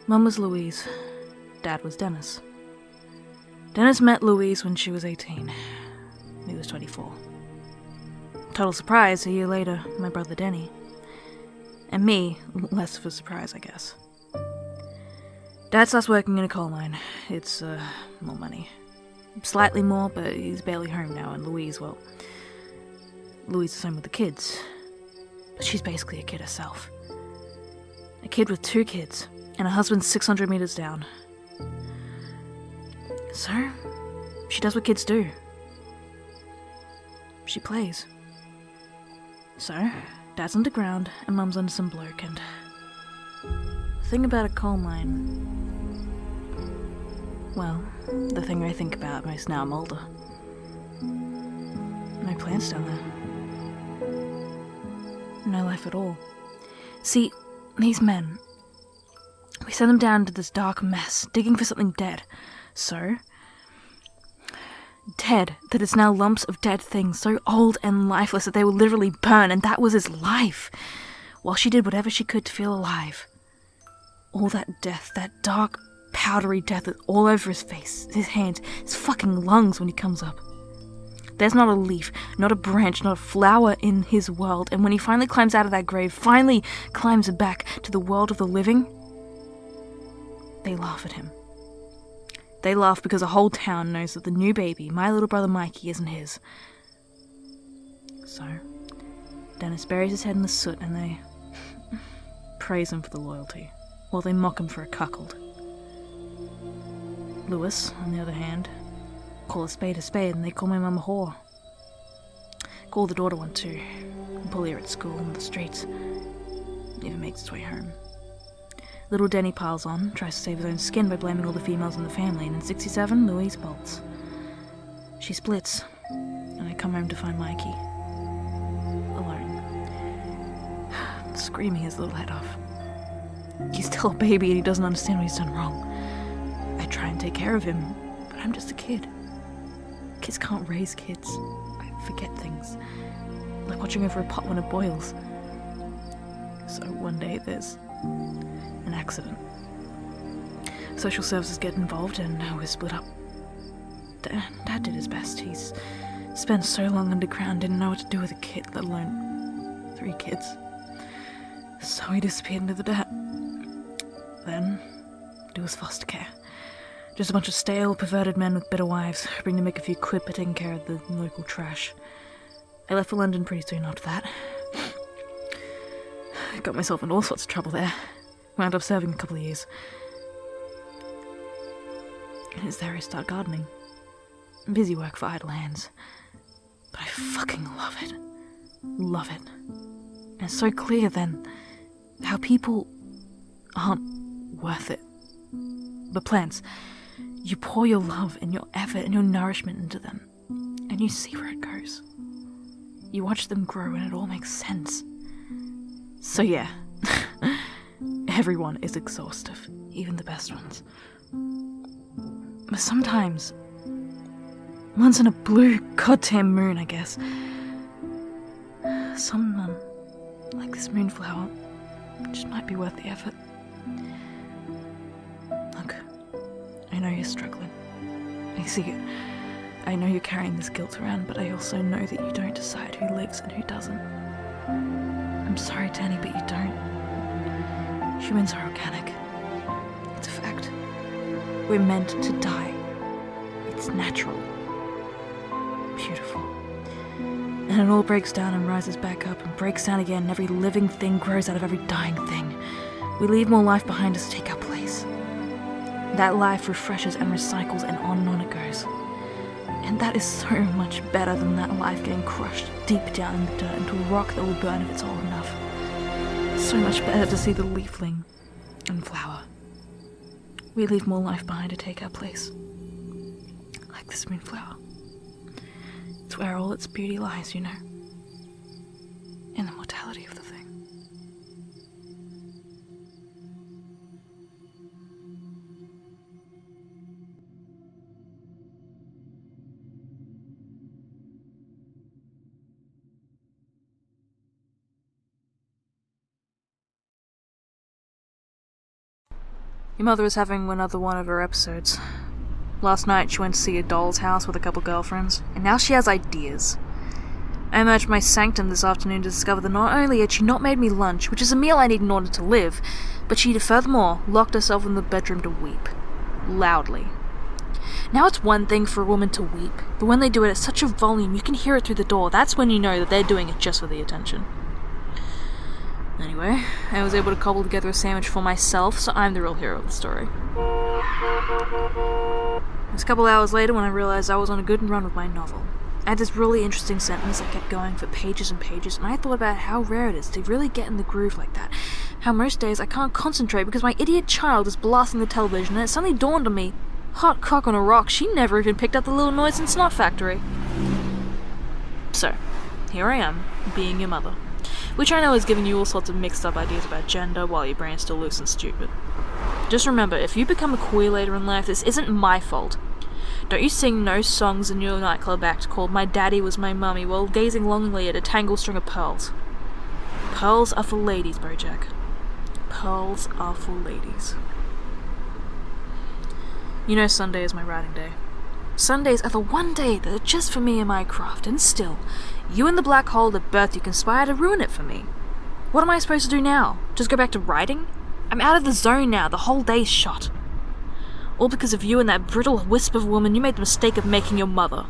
Mum was Louise. Dad was Dennis. Dennis met Louise when she was 18. He was 24. Total surprise, a year later, my brother Denny. And me, less of a surprise, I guess. Dad starts working in a coal mine. It's, more money. Slightly more, but he's barely home now, and Louise is home with the kids. But she's basically a kid herself. A kid with 2 kids, and a husband 600 meters down. So, she does what kids do. She plays. So, Dad's underground, and Mum's under some bloke, and... the thing about a coal mine... well, the thing I think about most now I'm older. No plants down there. No life at all. See, these men... we send them down to this dark mess, digging for something dead. So... dead, that it's now lumps of dead things, so old and lifeless that they will literally burn, and that was his life, while she did whatever she could to feel alive. All that death, that dark, powdery death that's all over his face, his hands, his fucking lungs when he comes up. There's not a leaf, not a branch, not a flower in his world, and when he finally climbs out of that grave, finally climbs back to the world of the living, they laugh at him. They laugh because a whole town knows that the new baby, my little brother Mikey, isn't his. So, Dennis buries his head in the soot and they praise him for the loyalty, while they mock him for a cuckold. Lewis, on the other hand, call a spade and they call my mum a whore. Call the daughter one too, bully her at school and the streets. Never makes its way home. Little Denny piles on, tries to save his own skin by blaming all the females in the family, and in 67, Louise bolts. She splits, and I come home to find Mikey. Alone. Screaming his little head off. He's still a baby and he doesn't understand what he's done wrong. I try and take care of him, but I'm just a kid. Kids can't raise kids. I forget things. Like watching over a pot when it boils. So one day there's an accident. Social services get involved and we're split up. Dad did his best. He's spent so long underground, didn't know what to do with a kid, let alone 3 kids. So he disappeared into the dirt. Then, do his foster care. Just a bunch of stale, perverted men with bitter wives, hoping to make a few quid by taking care of the local trash. I left for London pretty soon after that. Got myself in all sorts of trouble there. Wound up serving a couple of years. And it's there I start gardening. Busy work for idle hands. But I fucking love it. Love it. And it's so clear then how people aren't worth it. But plants, you pour your love and your effort and your nourishment into them, and you see where it goes. You watch them grow and it all makes sense. So yeah, everyone is exhaustive, even the best ones. But sometimes, once in a blue goddamn moon, I guess, someone, like this moonflower, just might be worth the effort. Look, I know you're struggling. I see it. I know you're carrying this guilt around, but I also know that you don't decide who lives and who doesn't. I'm sorry, Danny, but you don't. Humans are organic. It's a fact. We're meant to die. It's natural. Beautiful. And it all breaks down and rises back up and breaks down again, and every living thing grows out of every dying thing. We leave more life behind us to take our place. That life refreshes and recycles, and on it goes. And that is so much better than that life getting crushed deep down in the dirt into a rock that will burn if it's old enough. So much better to see the leafling and flower. We leave more life behind to take our place. Like this moonflower. It's where all its beauty lies, you know. In the mortality of the thing. Your mother is having another one of her episodes. Last night she went to see a doll's house with a couple girlfriends, and now she has ideas. I emerged from my sanctum this afternoon to discover that not only had she not made me lunch, which is a meal I need in order to live, but she'd furthermore locked herself in the bedroom to weep. Loudly. Now it's one thing for a woman to weep, but when they do it at such a volume you can hear it through the door, that's when you know that they're doing it just for the attention. Anyway, I was able to cobble together a sandwich for myself, so I'm the real hero of the story. It was a couple hours later when I realized I was on a good run with my novel. I had this really interesting sentence that kept going for pages and pages, and I thought about how rare it is to really get in the groove like that. How most days I can't concentrate because my idiot child is blasting the television, and it suddenly dawned on me, hot cock on a rock, she never even picked up the little noise in Snot Factory. So, here I am, being your mother. Which I know has given you all sorts of mixed up ideas about gender while your brain's still loose and stupid. Just remember, if you become a queer later in life, this isn't my fault. Don't you sing no songs in your nightclub act called My Daddy Was My Mummy while gazing longingly at a tangled string of pearls. Pearls are for ladies, Bojack. Pearls are for ladies. You know Sunday is my writing day. Sundays are the one day that are just for me and my craft, and still, you and the black hole that birthed you conspire to ruin it for me. What am I supposed to do now? Just go back to writing? I'm out of the zone now, the whole day's shot. All because of you and that brittle wisp of a woman you made the mistake of making your mother.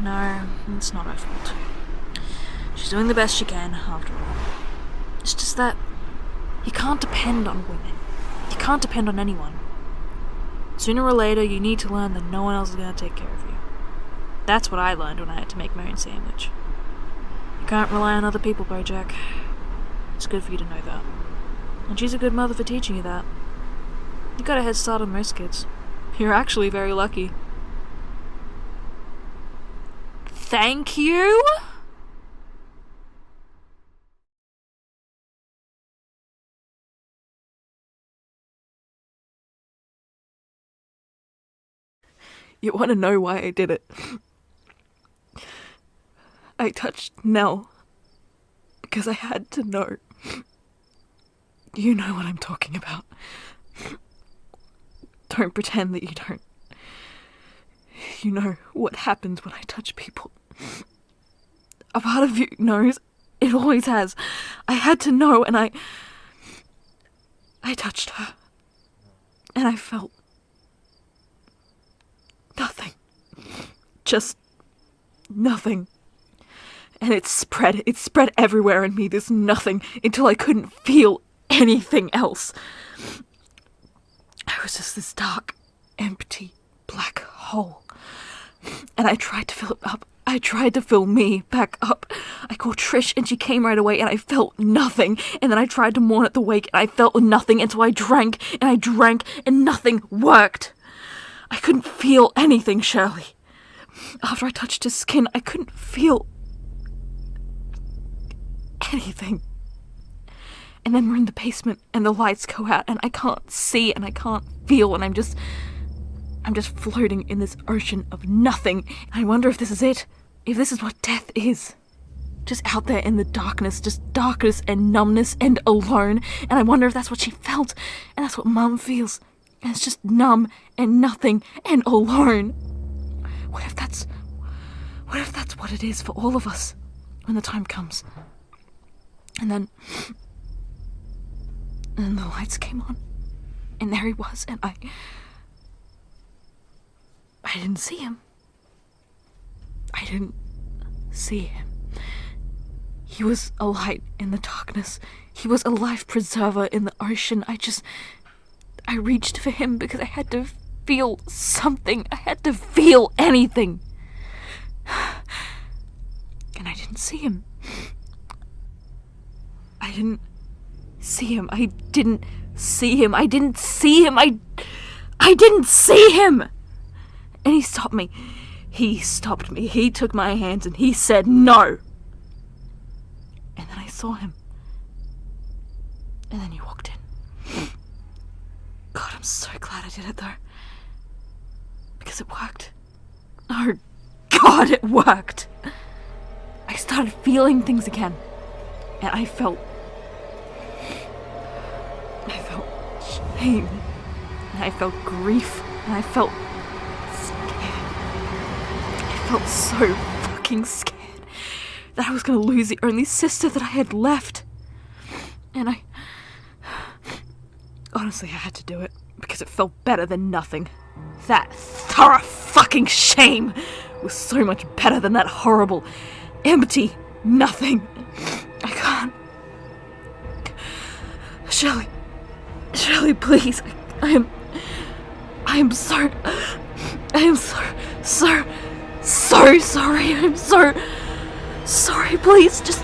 No, it's not her fault. She's doing the best she can, after all. It's just that you can't depend on women. You can't depend on anyone. Sooner or later, you need to learn that no one else is going to take care of you. That's what I learned when I had to make my own sandwich. You can't rely on other people, Bojack. It's good for you to know that. And she's a good mother for teaching you that. You got a head start on most kids. You're actually very lucky. Thank you? You want to know why I did it? I touched Nell because I had to know. You know what I'm talking about. Don't pretend that you don't. You know what happens when I touch people. A part of you knows. It always has. I had to know, and I touched her. And I felt nothing. Just nothing. And it spread everywhere in me, this nothing, until I couldn't feel anything else. I was just this dark, empty, black hole. And I tried to fill it up. I tried to fill me back up. I called Trish and she came right away and I felt nothing. And then I tried to mourn at the wake and I felt nothing, and so I drank and nothing worked. I couldn't feel anything, Shirley. After I touched his skin, I couldn't feel anything. And then we're in the basement and the lights go out and I can't see and I can't feel, and I'm just floating in this ocean of nothing. I wonder if this is it. If this is what death is. Just out there in the darkness, just darkness and numbness and alone. And I wonder if that's what she felt. And that's what Mum feels. And it's just numb and nothing and alone. What if that's what it is for all of us when the time comes? And then the lights came on. And there he was, and I didn't see him. I didn't see him. He was a light in the darkness. He was a life preserver in the ocean. I reached for him because I had to feel something. I had to feel anything. And I didn't see him. I didn't see him. I didn't see him. I didn't see him. I didn't see him. And he stopped me. He stopped me. He took my hands and he said no. And then I saw him. And then you walked in. God, I'm so glad I did it though. Because it worked. Oh, God, it worked. I started feeling things again. And I felt pain, and I felt grief, and I felt scared. I felt so fucking scared that I was gonna lose the only sister that I had left. And honestly, I had to do it, because it felt better than nothing. That thorough fucking shame was so much better than that horrible, empty nothing. I can't. Shirley, please. I am so sorry. I'm so sorry. Please, just